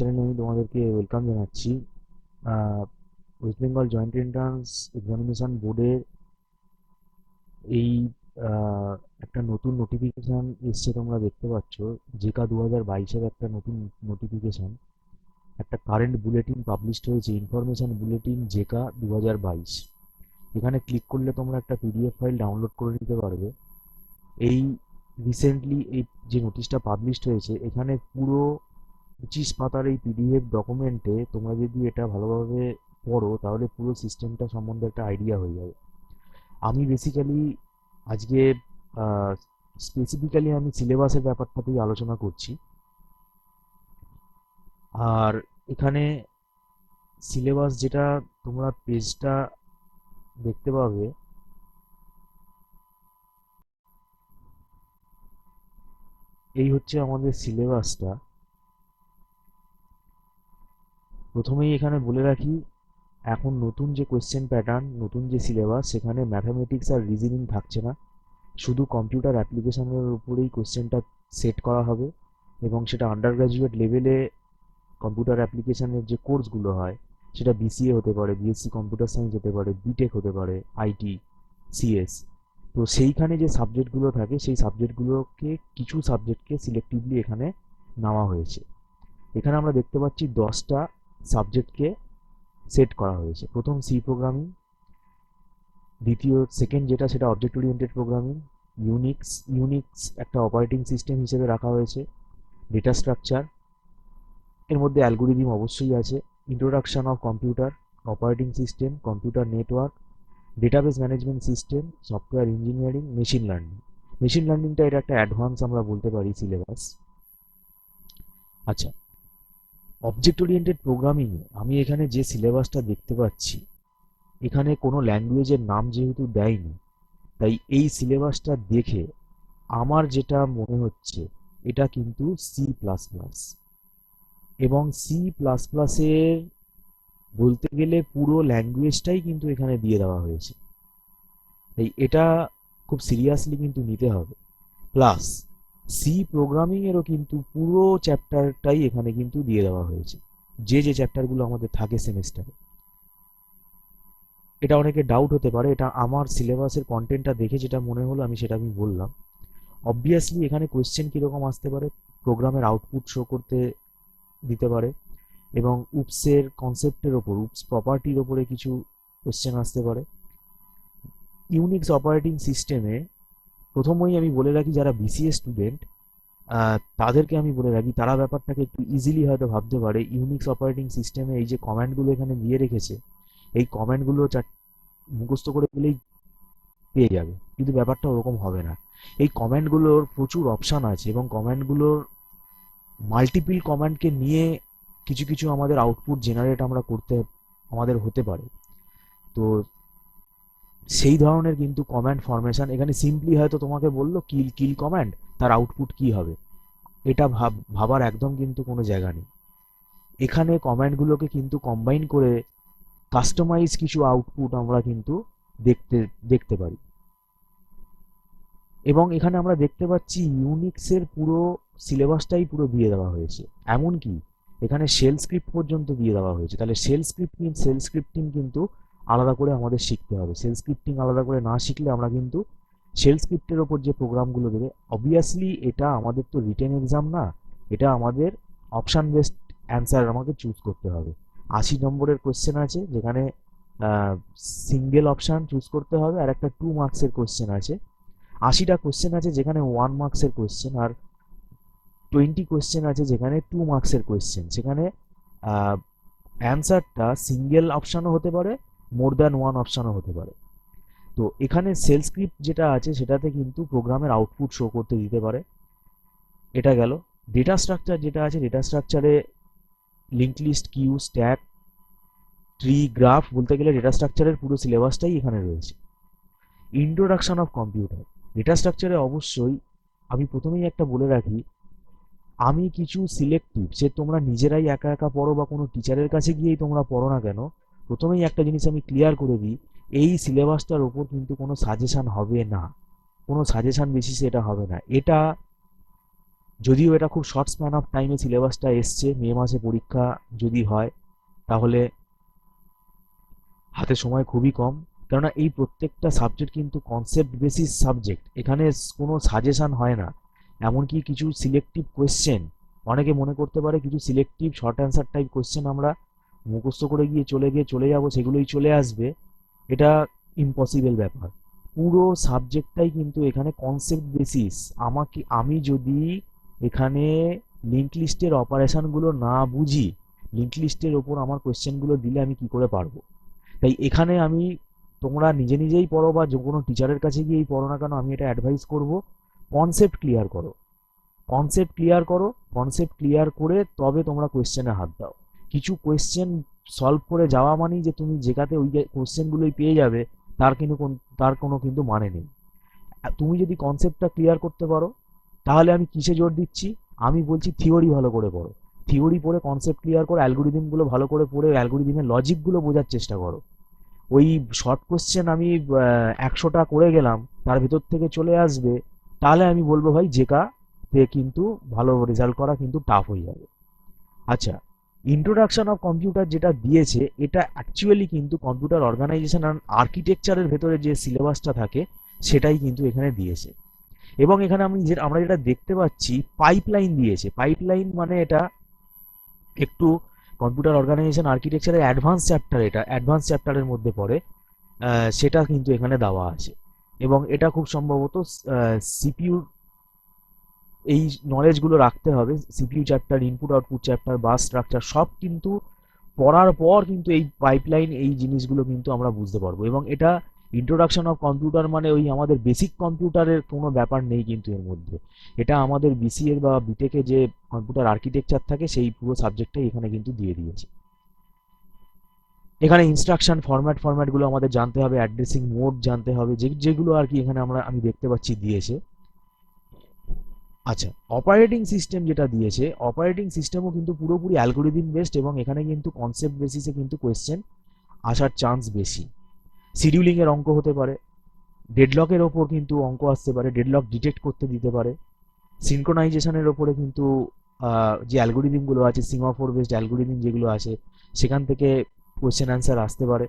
চ্যানেলে আমি তোমাদেরকে ওয়েলকাম জানাচ্ছি। West Bengal joint entrance examination বোর্ডের এই একটা নতুন নোটিফিকেশান এসছে, তোমরা দেখতে পাচ্ছ। জেকা 2022-এর একটা নতুন নোটিফিকেশান, একটা কারেন্ট বুলেটিন পাবলিশড হয়েছে, ইনফরমেশন বুলেটিন জেকা 2022। এখানে ক্লিক করলে তোমরা একটা পিডিএফ ফাইল ডাউনলোড করে নিতে পারবে। এই রিসেন্টলি এই যে নোটিশটা পাবলিশড হয়েছে, এখানে পুরো 25 পাতার এই পিডিএফ ডকুমেন্টে তোমরা যদি এটা ভালোভাবে পড়ো তাহলে পুরো সিস্টেমটা সম্বন্ধে একটা আইডিয়া হয়ে যাবে। আমি বেসিক্যালি আজকে স্পেসিফিক্যালি আমি সিলেবাসের ব্যাপারটাতেই আলোচনা করছি। আর এখানে সিলেবাস যেটা তোমরা পেজটা দেখতে পাবে, এই হচ্ছে আমাদের সিলেবাসটা। প্রথমেই এখানে বলে রাখি, এখন নতুন যে কোয়েশ্চেন প্যাটার্ন, নতুন যে সিলেবাস, সেখানে ম্যাথামেটিক্স আর রিজনিং থাকছে না, শুধু কম্পিউটার অ্যাপ্লিকেশনের উপরেই কোয়েশ্চেনটা সেট করা হবে। এবং সেটা আন্ডার গ্র্যাজুয়েট লেভেলে কম্পিউটার অ্যাপ্লিকেশনের যে কোর্সগুলো হয়, সেটা বিসিএ হতে পারে, বিএসসি কম্পিউটার সায়েন্স হতে পারে, বিটেক হতে পারে, আইটি, সিএস। তো সেইখানে যে সাবজেক্টগুলো থাকে সেই সাবজেক্টগুলোকে, কিছু সাবজেক্টকে সিলেক্টিভলি এখানে নেওয়া হয়েছে। এখানে আমরা দেখতে পাচ্ছি 10টা সাবজেক্টকে সেট করা হয়েছে। প্রথম সি প্রোগ্রামিং, দ্বিতীয় সেকেন্ড যেটা সেটা অবজেক্ট ওরিয়েন্টেড প্রোগ্রামিং, ইউনিক্স একটা অপারেটিং সিস্টেম হিসেবে রাখা হয়েছে, ডেটা স্ট্রাকচার, এর মধ্যে অ্যালগোরিদম অবশ্যই আছে, introduction of computer, operating system, computer network, database management system, software engineering, machine learning. Machine লার্নিংটা এটা একটা অ্যাডভান্স আমরা বলতে পারি সিলেবাস। আচ্ছা, অবজেক্ট ওরিয়েন্টেড প্রোগ্রামিংয়ে আমি এখানে যে সিলেবাসটা দেখতে পাচ্ছি, এখানে কোনো ল্যাঙ্গুয়েজের নাম যেহেতু দেয়নি, তাই এই সিলেবাসটা দেখে আমার যেটা মনে হচ্ছে, এটা কিন্তু সি প্লাস প্লাস। এবং সি প্লাস প্লাসের বলতে গেলে পুরো ল্যাঙ্গুয়েজটাই কিন্তু এখানে দিয়ে দেওয়া হয়েছে, তাই এটা খুব সিরিয়াসলি কিন্তু নিতে হবে। প্লাস সি প্রোগ্রামিংয়েরও কিন্তু পুরো চ্যাপ্টারটাই এখানে কিন্তু দিয়ে দেওয়া হয়েছে, যে যে চ্যাপ্টারগুলো আমাদের থাকে সেমিস্টারে। এটা অনেকে ডাউট হতে পারে, এটা আমার সিলেবাসের কন্টেন্টটা দেখে যেটা মনে হলো আমি সেটা বললাম। অবভিয়াসলি এখানে কোয়েশ্চেন কীরকম আসতে পারে, প্রোগ্রামের আউটপুট শো করতে দিতে পারে, এবং উপসের কনসেপ্টের ওপর, উপস প্রপার্টির ওপরে কিছু কোয়েশ্চেন আসতে পারে। ইউনিক্স অপারেটিং সিস্টেমে প্রথমেই আমি বলে রাখি, যারা বিসিএস স্টুডেন্ট তাদেরকে আমি বলে রাখি, তারা ব্যাপারটাকে একটু ইজিলি হয়তো ভাবতে পারে। ইউনিক্স অপারেটিং সিস্টেমে এই যে কমান্ডগুলো এখানে দিয়ে রেখেছে, এই কমান্ডগুলো মুখস্থ করে গেলেই পেয়ে যাবে, কিন্তু ব্যাপারটা ওরকম হবে না। এই কমান্ডগুলোর প্রচুর অপশান আছে, এবং কমান্ডগুলোর মাল্টিপল কমান্ডকে নিয়ে কিছু কিছু আমাদের আউটপুট জেনারেট আমরা করতে আমাদের হতে পারে। তো সেই ধরনের কিন্তু কমান্ড ফরমেশন এখানে সিম্পলি হয়তো তোমাকে বললো কিল কিল কমান্ড, তার আউটপুট কি হবে, এটা ভাবার একদম কিন্তু কোনো জায়গা নেই। এখানে কমান্ডগুলোকে কিন্তু কম্বাইন করে কাস্টমাইজ কিছু আউটপুট আমরা কিন্তু দেখতে দেখতে পারি। এবং এখানে আমরা দেখতে পাচ্ছি ইউনিক্সের পুরো সিলেবাসটাই পুরো দিয়ে দেওয়া হয়েছে, এমনকি এখানে শেল স্ক্রিপ্ট পর্যন্ত দিয়ে দেওয়া হয়েছে। তাহলে সেল স্ক্রিপ্টিং কিন্তু আলাদা করে আমাদের শিখতে হবে। সেল স্ক্রিপ্টিং আলাদা করে না শিখলে আমরা কিন্তু শেল স্ক্রিপ্টের ওপর যে প্রোগ্রামগুলো দেবে, অবভিয়াসলি এটা আমাদের তো রিটেন এক্সাম না, এটা আমাদের অপশান বেসড অ্যান্সার আমাকে চুজ করতে হবে। 80 নম্বরের কোয়েশ্চেন আছে, যেখানে সিঙ্গেল অপশান চুজ করতে হবে, আর একটা 2 মার্কসের কোয়েশ্চেন আছে। 80টা কোয়েশ্চেন আছে যেখানে 1 মার্কসের কোয়েশ্চেন, আর 20 কোয়েশ্চেন আছে যেখানে 2 মার্কসের কোয়েশ্চেন। সেখানে অ্যান্সারটা সিঙ্গেল অপশানও হতে পারে, মোর দ্যান ওয়ান অপশানও হতে পারে। তো এখানে সেল স্ক্রিপ্ট যেটা আছে সেটাতে কিন্তু প্রোগ্রামের আউটপুট শো করতে দিতে পারে। এটা গেল। ডেটা স্ট্রাকচার যেটা আছে, ডেটা স্ট্রাকচারে link list, queue, stack, tree, graph, বলতে গেলে ডেটা স্ট্রাকচারের পুরো সিলেবাসটাই এখানে রয়েছে। ইন্ট্রোডাকশন অফ কম্পিউটার, ডেটা স্ট্রাকচারে অবশ্যই আমি প্রথমেই একটা বলে রাখি, আমি কিছু সিলেক্টিভ, সে তোমরা নিজেরাই একা একা পড়ো বা কোনো টিচারের কাছে গিয়েই তোমরা পড়ো না কেন, প্রথমেই একটা জিনিস আমি ক্লিয়ার করে দিই, এই সিলেবাসটার ওপর কিন্তু কোনো সাজেশান হবে না, কোনো সাজেশান বেসিসে এটা হবে না। এটা যদিও এটা খুব শর্ট স্প্যান অফ টাইমে সিলেবাসটা এসছে, মে মাসে পরীক্ষা যদি হয় তাহলে হাতে সময় খুবই কম। কেননা এই প্রত্যেকটা সাবজেক্ট কিন্তু কনসেপ্ট বেসিস সাবজেক্ট, এখানে কোনো সাজেশন হয় না। এমনকি কিছু সিলেক্টিভ কোয়েশ্চেন, অনেকে মনে করতে পারে কিছু selective short answer type question আমরা মুখস্থ করে গিয়ে চলে যাব, সেগুলোই চলে আসবে, এটা ইম্পসিবল ব্যাপার। পুরো সাবজেক্টটাই কিন্তু এখানে কনসেপ্ট বেসিস। আমি যদি এখানে লিঙ্ক লিস্টের অপারেশনগুলো না বুঝি, লিঙ্ক লিস্টের ওপর আমার কোয়েশ্চেনগুলো দিলে আমি কি করে পারবো? তাই এখানে আমি, তোমরা নিজে নিজেই পড়ো বা যে কোনো টিচারের কাছে গিয়েই পড়ো না কেন, আমি এটা অ্যাডভাইস করব, কনসেপ্ট ক্লিয়ার করো, কনসেপ্ট ক্লিয়ার করো, কনসেপ্ট ক্লিয়ার করে তবে তোমরা কোয়েশ্চেনে হাত দাও। কিছু কোয়েশ্চেন সলভ করে যাওয়া মানেই যে তুমি যেটাতে ওই কোয়েশ্চেনগুলোই পেয়ে যাবে, তার কোনো কিন্তু মানে নেই। তুমি যদি কনসেপ্টটা ক্লিয়ার করতে পারো, তাহলে আমি কিসে জোর দিচ্ছি, আমি বলছি থিওরি ভালো করে পড়ো, থিওরি পড়ে কনসেপ্ট ক্লিয়ার করো, অ্যালগোরিদমগুলো ভালো করে পড়ে অ্যালগোরিদমের লজিকগুলো বোঝার চেষ্টা করো। ওই শর্ট কোশ্চেন আমি 100টা করে গেলাম, তার ভিতর থেকে চলে আসবে, তাহলে আমি বলবো ভাই জেকা তে কিন্তু ভালো রেজাল্ট করা কিন্তু টাফ হয়ে যাবে। আচ্ছা, ইন্ট্রোডাকশন অফ কম্পিউটার যেটা দিয়েছে, এটা অ্যাকচুয়ালি কিন্তু কম্পিউটার অর্গানাইজেশন আর আর্কিটেকচারের ভেতরে যে সিলেবাসটা থাকে সেটাই কিন্তু এখানে দিয়েছে। এবং এখানে আমরা যেটা দেখতে পাচ্ছি, পাইপলাইন দিয়েছে। পাইপলাইন মানে এটা একটু কম্পিউটার অর্গানাইজেশন আর্কিটেকচারের অ্যাডভান্স চ্যাপ্টার, এটা অ্যাডভান্স চ্যাপ্টারের মধ্যে পড়ে, সেটা কিন্তু এখানে দেওয়া আছে। এবং এটা খুব সম্ভবত সিপিইউ এই নলেজগুলো রাখতে হবে, CPU chapter, input output chapter, bus structure সব কিন্তু পড়ার পর কিন্তু এই পাইপলাইন এই জিনিসগুলো কিন্তু আমরা বুঝতে পারবো। এবং এটা ইন্ট্রোডাকশন অফ কম্পিউটার মানে ওই আমাদের বেসিক কম্পিউটারের কোনো ব্যাপার নেই কিন্তু এর মধ্যে। এটা আমাদের বিসিএ বা বিটেকে যে কম্পিউটার আর্কিটেকচার থাকে সেই পুরো সাবজেক্টটাই এখানে কিন্তু দিয়ে দিয়েছে। এখানে ইনস্ট্রাকশন ফরম্যাটগুলো আমাদের জানতে হবে, অ্যাড্রেসিং মোড জানতে হবে, যেগুলো আর কি এখানে আমি দেখতে পাচ্ছি দিয়েছে। আচ্ছা, অপারেটিং সিস্টেম যেটা দিয়েছে, অপারেটিং সিস্টেমও কিন্তু পুরোপুরি অ্যালগোরিদম বেসড, এবং এখানে কিন্তু কনসেপ্ট বেসিসে কিন্তু কোয়েশ্চেন আসার চান্স বেশি। শিডিউলিং এর অঙ্ক হতে পারে, ডেডলকের ওপর কিন্তু অঙ্ক আসতে পারে, ডেডলক ডিটেক্ট করতে দিতে পারে, সিনক্রোনাইজেশনের ওপরে কিন্তু যে অ্যালগোরিদমগুলো আছে, সিমাফোর বেসড অ্যালগোরিদম যেগুলো আছে, সেখান থেকে কোয়েশ্চেন অ্যান্সার আসতে পারে,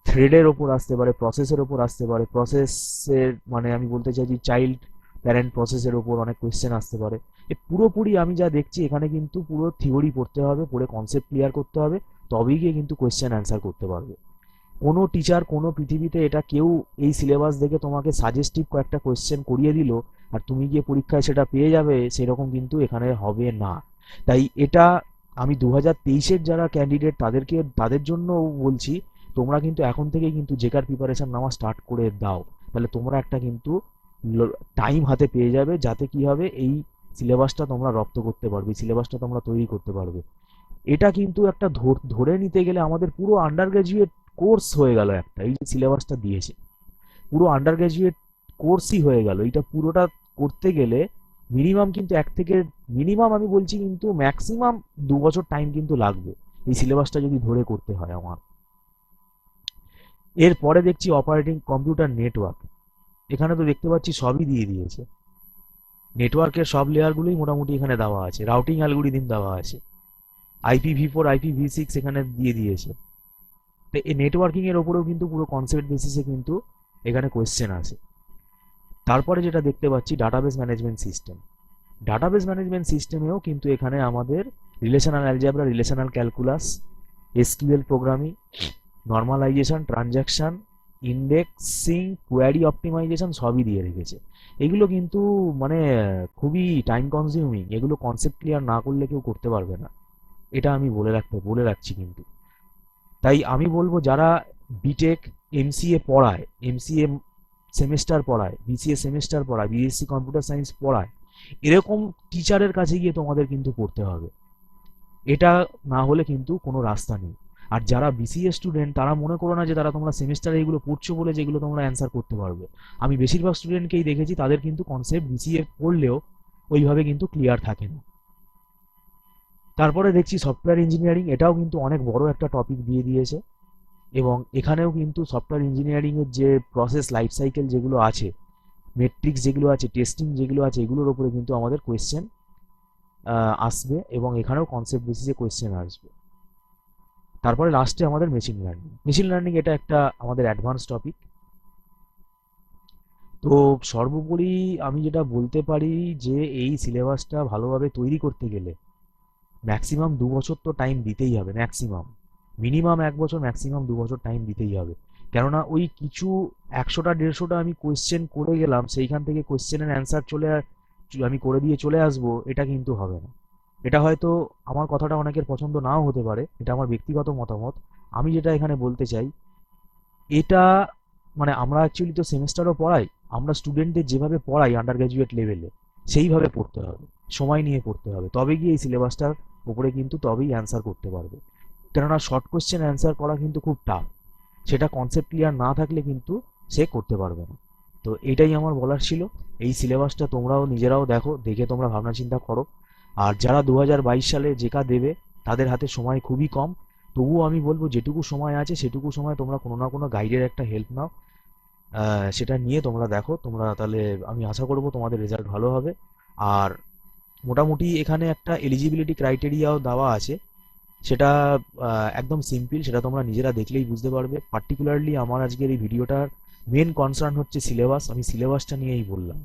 থ্রেডের ওপর আসতে পারে, প্রসেসের ওপর আসতে পারে, প্রসেসের মানে আমি বলতে চাইছি চাইল্ড প্যারেন্ট প্রসেসের ওপর অনেক কোয়েশ্চেন আসতে পারে। পুরোপুরি আমি যা দেখছি এখানে কিন্তু পুরো থিওরি পড়তে হবে, পড়ে কনসেপ্ট ক্লিয়ার করতে হবে, তবেই গিয়ে কিন্তু কোয়েশ্চেন অ্যান্সার করতে পারবে। কোনো টিচার কোনো পৃথিবীতে এটা কেউ এই সিলেবাস দেখে তোমাকে সাজেস্টিভ কয়েকটা কোয়েশ্চেন করিয়ে দিল আর তুমি গিয়ে পরীক্ষায় সেটা পেয়ে যাবে, সেরকম কিন্তু এখানে হবে না। তাই এটা আমি 2023-এর যারা ক্যান্ডিডেট তাদের জন্য বলছি, তোমরা কিন্তু এখন থেকে কিন্তু জেকার প্রিপারেশন নেওয়া স্টার্ট করে দাও। তাহলে তোমরা একটা কিন্তু টাইম হাতে পেয়ে যাবে, যাতে কি হবে, এই সিলেবাসটা তোমরা রপ্ত করতে পারবে, সিলেবাসটা তোমরা তৈরি করতে পারবে। এটা কিন্তু একটা ধরে নিতে গেলে আমাদের পুরো আন্ডার গ্রাজুয়েট কোর্স হয়ে গেল একটা, এই যে সিলেবাসটা দিয়েছে পুরো আন্ডার গ্রাজুয়েট কোর্সই হয়ে গেল। এটা পুরোটা করতে গেলে মিনিমাম কিন্তু মিনিমাম আমি বলছি কিন্তু ম্যাক্সিমাম 2 বছর টাইম কিন্তু লাগবে এই সিলেবাসটা যদি ধরে করতে হয় আমার। এরপরে দেখছি অপারেটিং কম্পিউটার নেটওয়ার্ক, এখানে তো দেখতে পাচ্ছি সবই দিয়ে দিয়েছে, নেটওয়ার্কের সব লেয়ারগুলোই মোটামুটি এখানে দেওয়া আছে, রাউটিং অ্যালগোরিদম দেওয়া আছে, IPv4 IPv6 এখানে দিয়ে দিয়েছে। তো এই নেটওয়ার্কিং এর ওপরেও কিন্তু পুরো কনসেপ্ট বেসিসে কিন্তু এখানে কোয়েশ্চেন আছে। তারপরে যেটা দেখতে পাচ্ছি database management system, database management সিস্টেমেও কিন্তু এখানে আমাদের relational algebra, relational calculus, SQL programming, normalization, transaction, indexing, query optimization সবই দিয়ে রেখেছে। এগুলো কিন্তু মানে খুবই টাইম কনজিউমিং, এগুলো কনসেপ্ট ক্লিয়ার না করলে কেউ করতে পারবে না, এটা আমি বলে রাখছি কিন্তু। তাই আমি বলবো যারা বিটেক এমসিএ পড়ায়, এমসিএ সেমেস্টার পড়ায়, বিসিএ সেমেস্টার পড়ায়, বিএসসি কম্পিউটার সায়েন্স পড়ায়, এরকম টিচারের কাছে গিয়ে তোমাদের কিন্তু পড়তে হবে, এটা না হলে কিন্তু কোনো রাস্তা নেই। আর যারা বিসিএ স্টুডেন্ট তারা মনে করো না যে তারা তোমরা সেমিস্টারে এগুলো পড়ছো বলে যেগুলো তোমরা অ্যান্সার করতে পারবে। আমি বেশিরভাগ স্টুডেন্টকেই দেখেছি তাদের কিন্তু কনসেপ্ট বিসিএ পড়লেও ওইভাবে কিন্তু ক্লিয়ার থাকে না। তারপরে দেখছি সফটওয়্যার ইঞ্জিনিয়ারিং, এটাও কিন্তু অনেক বড় একটা টপিক দিয়ে দিয়েছে। এবং এখানেও কিন্তু সফটওয়্যার ইঞ্জিনিয়ারিং এর যে প্রসেস লাইফ সাইকেল যেগুলো আছে, মেট্রিক্স যেগুলো আছে, টেস্টিং যেগুলো আছে, এগুলোর ওপরে কিন্তু আমাদের কোয়েশ্চেন আসবে, এবং এখানেও কনসেপ্ট বেসিসে কোয়েশ্চেন আসবে। তারপরে লাস্টে আমাদের মেশিন লার্নিং। মেশিন লার্নিং এটা একটা আমাদের অ্যাডভান্স টপিক। তো সর্বোপরি আমি যেটা বলতে পারি যে এই সিলেবাসটা ভালোভাবে তৈরি করতে গেলে ম্যাক্সিমাম 2 বছর তো টাইম দিতেই হবে, ম্যাক্সিমাম। মিনিমাম 1 বছর, ম্যাক্সিমাম 2 বছর টাইম দিতেই হবে। কেননা ওই কিছু 100টা 150টা আমি কোয়েশ্চেন করে গেলাম, সেইখান থেকে কোয়েশ্চেনের অ্যান্সার আমি করে দিয়ে চলে আসবো, এটা কিন্তু হবে না। এটা হয়তো আমার কথাটা অনেকের পছন্দ নাও হতে পারে, এটা আমার ব্যক্তিগত মতামত। আমি যেটা এখানে বলতে চাই, এটা মানে আমরা অ্যাকচুয়ালি তো সেমেস্টারও পড়াই, আমরা স্টুডেন্টদের যেভাবে পড়াই আন্ডার গ্র্যাজুয়েট লেভেলে সেইভাবে পড়তে হবে, সময় নিয়ে পড়তে হবে, তবে গিয়ে এই সিলেবাসটার উপরে কিন্তু তবেই অ্যান্সার করতে পারবে। কেননা শর্ট কোশ্চেন অ্যান্সার করা কিন্তু খুব টাফ, সেটা কনসেপ্ট ক্লিয়ার না থাকলে কিন্তু সে করতে পারবে না। তো এটাই আমার বলার ছিল। এই সিলেবাসটা তোমরাও নিজেরাও দেখো, দেখে তোমরা ভাবনা চিন্তা করো। আর যারা 2022 সালে জেকা দেবে তাদের হাতে সময় খুবই কম, তবুও আমি বলবো যেটুকু সময় আছে সেটুকু সময় তোমরা কোনো না কোনো গাইডের একটা হেল্প নাও, সেটা নিয়ে তোমরা দেখো, তোমরা তাহলে আমি আশা করবো তোমাদের রেজাল্ট ভালো হবে। আর মোটামুটি এখানে একটা এলিজিবিলিটি ক্রাইটেরিয়াও দেওয়া আছে, সেটা একদম সিম্পল, সেটা তোমরা নিজেরা দেখলেই বুঝতে পারবে। পার্টিকুলারলি আমার আজকের এই ভিডিওটার মেন কনসার্ন হচ্ছে সিলেবাস, আমি সিলেবাসটা নিয়েই বললাম।